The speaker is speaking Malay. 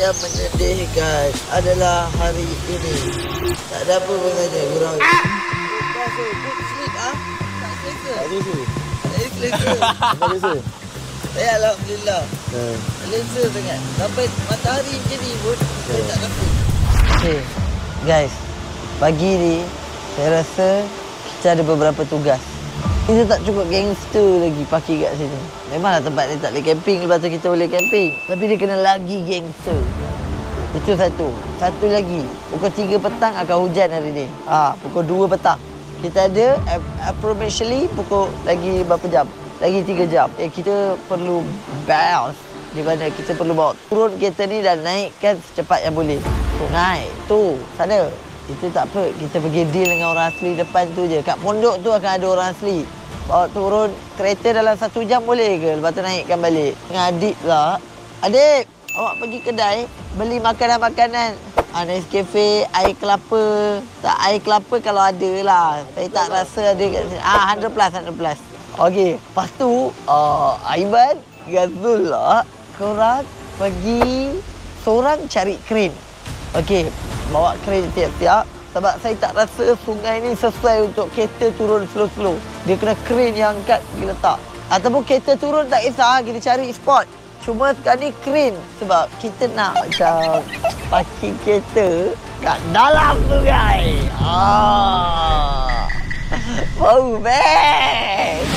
yang menyedihkan adalah hari ini. Tak ada apa pun saja, gurau. Good sleep ah. Tak selesa. Tak selesa. Tak selesa. Saya alhamdulillah. Selesa sangat. Sampai matahari macam ni pun saya tak rasa. Okay, guys. Pagi ni saya rasa kita ada beberapa tugas. Kita tak cukup gangster lagi parking kat sini. Memanglah tempat ni tak boleh camping, lepas tu kita boleh camping. Tapi dia kena lagi gangster. Itu satu. Satu lagi, pukul 3 petang akan hujan hari ni. Pukul 2 petang. Kita ada approximately pukul lagi berapa jam? Lagi 3 jam. Kita perlu bounce. Di mana kita perlu bawa turun kereta ni dan naikkan secepat yang boleh. Naik. Tu, sana. Itu tak apa, kita pergi deal dengan orang asli depan tu je. Kat pondok tu akan ada orang asli. Bawa turun kereta dalam 1 jam boleh ke? Lepas tu naikkan balik. Dengan adik pula. Adik, awak pergi kedai, beli makanan-makanan. Nescafe, air kelapa. Tak, air kelapa kalau ada lah. Saya tak rasa ada kat sini. 100+. Okey, lepas tu, Aiman, Gazul lah. Korang pergi, seorang cari kren. Okey, bawa kren tiap-tiap. Sebab saya tak rasa sungai ni sesuai untuk kereta turun slow-slow. Dia kena kren yang angkat pergi letak. Ataupun kereta turun tak kisah, kita cari spot. Cuma sekarang ni kren. Sebab kita nak macam parking kereta kat dalam sungai. Bau best.